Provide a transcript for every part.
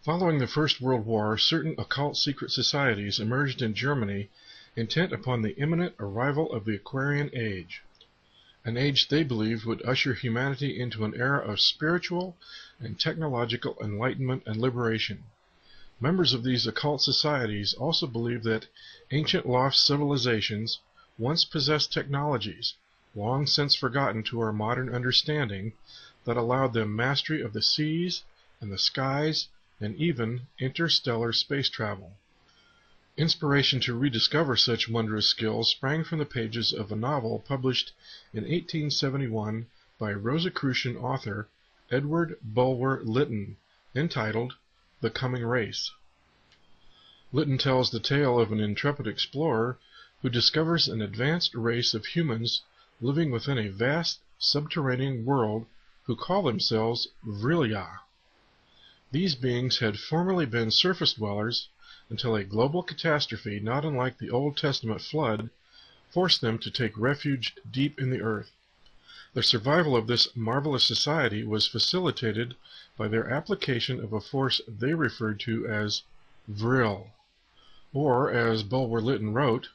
Following the First World War, certain occult secret societies emerged in Germany intent upon the imminent arrival of the Aquarian Age, an age they believed would usher humanity into an era of spiritual and technological enlightenment and liberation. Members of these occult societies also believed that ancient lost civilizations once possessed technologies, long since forgotten to our modern understanding, that allowed them mastery of the seas and the skies and even interstellar space travel. Inspiration to rediscover such wondrous skills sprang from the pages of a novel published in 1871 by Rosicrucian author Edward Bulwer Lytton, entitled The Coming Race. Lytton tells the tale of an intrepid explorer who discovers an advanced race of humans living within a vast subterranean world who call themselves VRIL. These beings had formerly been surface dwellers until a global catastrophe not unlike the Old Testament flood forced them to take refuge deep in the earth. The survival of this marvelous society was facilitated by their application of a force they referred to as VRIL, or, as Bulwer Lytton wrote,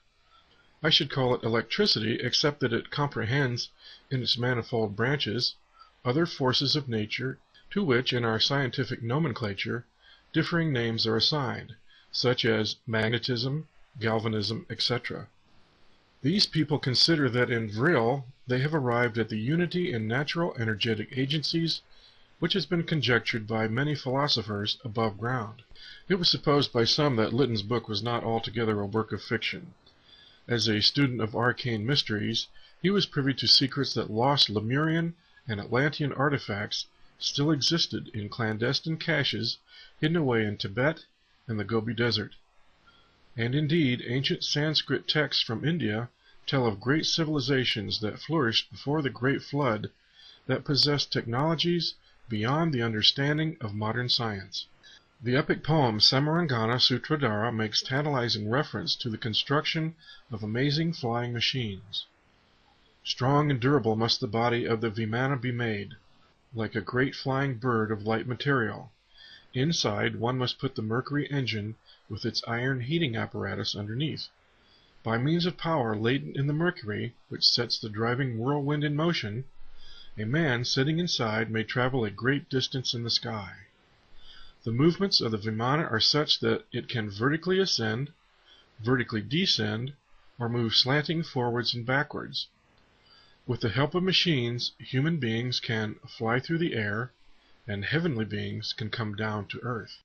I should call it electricity, except that it comprehends, in its manifold branches, other forces of nature to which, in our scientific nomenclature, differing names are assigned, such as magnetism, galvanism, etc. These people consider that in VRIL they have arrived at the unity in natural energetic agencies which has been conjectured by many philosophers above ground. It was supposed by some that Lytton's book was not altogether a work of fiction. As a student of arcane mysteries, he was privy to secrets that lost Lemurian and Atlantean artifacts still existed in clandestine caches hidden away in Tibet and the Gobi Desert. And indeed, ancient Sanskrit texts from India tell of great civilizations that flourished before the Great Flood that possessed technologies beyond the understanding of modern science. The epic poem Samarangana Sutradhara makes tantalizing reference to the construction of amazing flying machines. Strong and durable must the body of the Vimana be made, like a great flying bird of light material. Inside, one must put the mercury engine with its iron heating apparatus underneath. By means of power latent in the mercury, which sets the driving whirlwind in motion, a man sitting inside may travel a great distance in the sky. The movements of the Vimana are such that it can vertically ascend, vertically descend, or move slanting forwards and backwards. With the help of machines, human beings can fly through the air, and heavenly beings can come down to earth.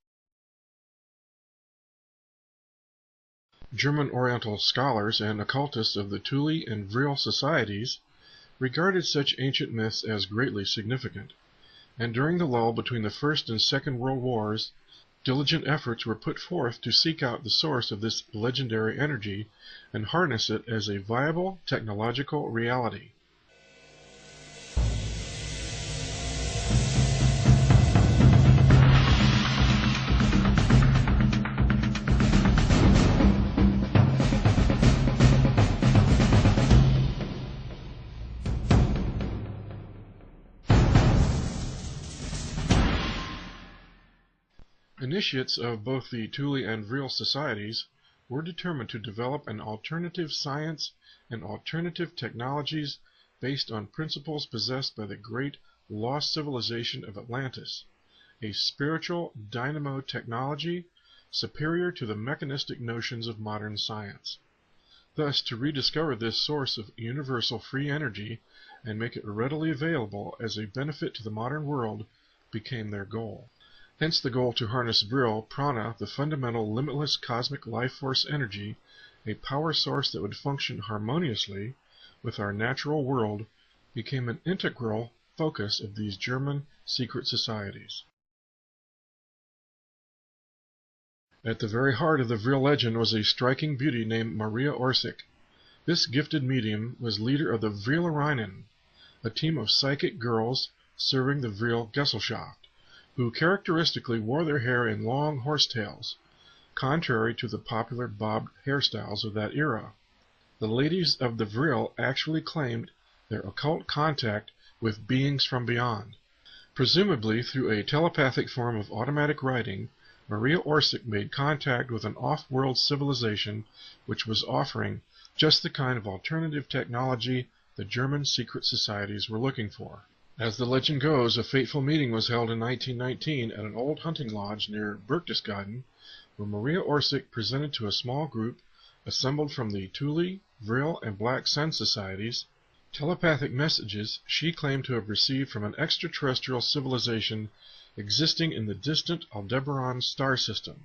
German Oriental scholars and occultists of the Thule and VRIL societies regarded such ancient myths as greatly significant, and during the lull between the First and Second World Wars, diligent efforts were put forth to seek out the source of this legendary energy and harness it as a viable technological reality. Initiates of both the Thule and VRIL societies were determined to develop an alternative science and alternative technologies based on principles possessed by the great lost civilization of Atlantis, a spiritual dynamo technology superior to the mechanistic notions of modern science. Thus, to rediscover this source of universal free energy and make it readily available as a benefit to the modern world became their goal. Hence the goal to harness VRIL, prana, the fundamental limitless cosmic life force energy, a power source that would function harmoniously with our natural world, became an integral focus of these German secret societies. At the very heart of the VRIL legend was a striking beauty named Maria Orsic. This gifted medium was leader of the VRILerinnen, a team of psychic girls serving the VRIL Gesellschaft, who characteristically wore their hair in long horsetails, contrary to the popular bobbed hairstyles of that era. The ladies of the VRIL actually claimed their occult contact with beings from beyond. Presumably through a telepathic form of automatic writing, Maria Orsic made contact with an off-world civilization which was offering just the kind of alternative technology the German secret societies were looking for. As the legend goes, a fateful meeting was held in 1919 at an old hunting lodge near Berchtesgaden, where Maria Orsic presented to a small group assembled from the Thule, VRIL, and Black Sun societies telepathic messages she claimed to have received from an extraterrestrial civilization existing in the distant Aldebaran star system,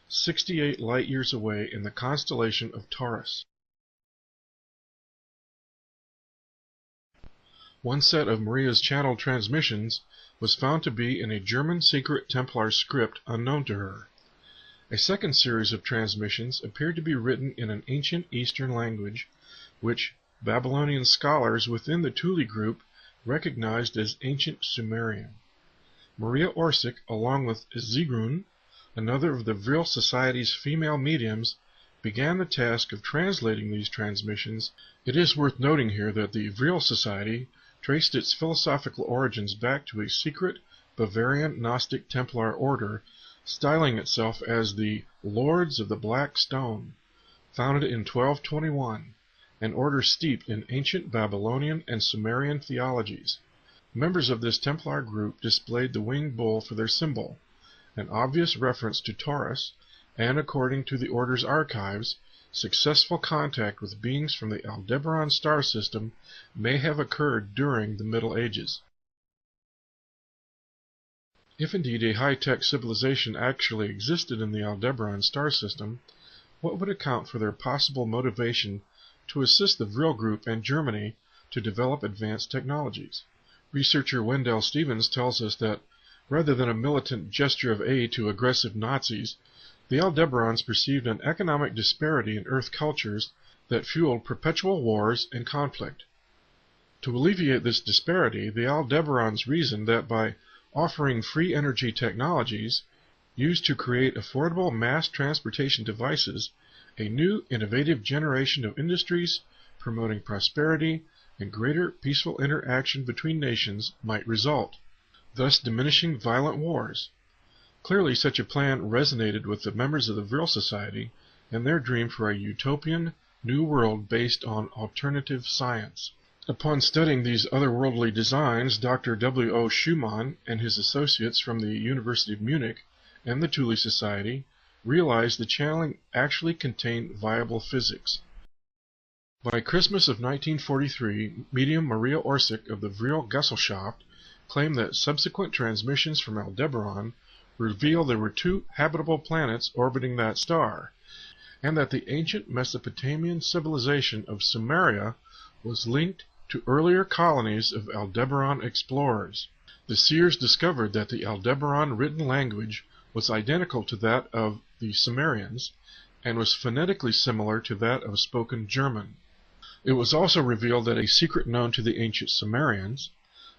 68 light-years away in the constellation of Taurus. One set of Maria's channeled transmissions was found to be in a German secret Templar script unknown to her. A second series of transmissions appeared to be written in an ancient Eastern language, which Babylonian scholars within the Thule group recognized as ancient Sumerian. Maria Orsic, along with Sigrun, another of the VRIL Society's female mediums, began the task of translating these transmissions. It is worth noting here that the VRIL Society traced its philosophical origins back to a secret Bavarian Gnostic Templar order, styling itself as the Lords of the Black Stone, founded in 1221, an order steeped in ancient Babylonian and Sumerian theologies. Members of this Templar group displayed the winged bull for their symbol, an obvious reference to Taurus, and according to the order's archives, successful contact with beings from the Aldebaran star system may have occurred during the Middle Ages. If indeed a high-tech civilization actually existed in the Aldebaran star system, what would account for their possible motivation to assist the VRIL group and Germany to develop advanced technologies? Researcher Wendell Stevens tells us that, rather than a militant gesture of aid to aggressive Nazis, the Aldebarans perceived an economic disparity in Earth cultures that fueled perpetual wars and conflict. To alleviate this disparity, the Aldebarans reasoned that by offering free energy technologies used to create affordable mass transportation devices, a new innovative generation of industries promoting prosperity and greater peaceful interaction between nations might result, thus diminishing violent wars. Clearly, such a plan resonated with the members of the VRIL Society and their dream for a utopian new world based on alternative science. Upon studying these otherworldly designs, Dr. W. O. Schumann and his associates from the University of Munich and the Thule Society realized the channeling actually contained viable physics. By Christmas of 1943, medium Maria Orsic of the VRIL Gesellschaft claimed that subsequent transmissions from Aldebaran revealed there were 2 habitable planets orbiting that star, and that the ancient Mesopotamian civilization of Sumeria was linked to earlier colonies of Aldebaran explorers. The seers discovered that the Aldebaran written language was identical to that of the Sumerians, and was phonetically similar to that of spoken German. It was also revealed that a secret known to the ancient Sumerians,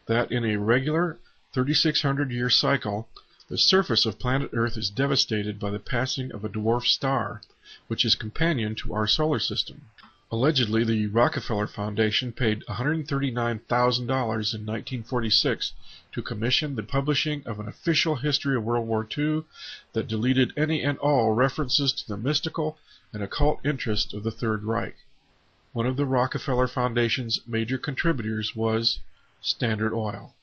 that in a regular 3,600-year cycle, the surface of planet Earth is devastated by the passing of a dwarf star, which is companion to our solar system. Allegedly, the Rockefeller Foundation paid $139,000 in 1946 to commission the publishing of an official history of World War II that deleted any and all references to the mystical and occult interests of the Third Reich. One of the Rockefeller Foundation's major contributors was Standard Oil.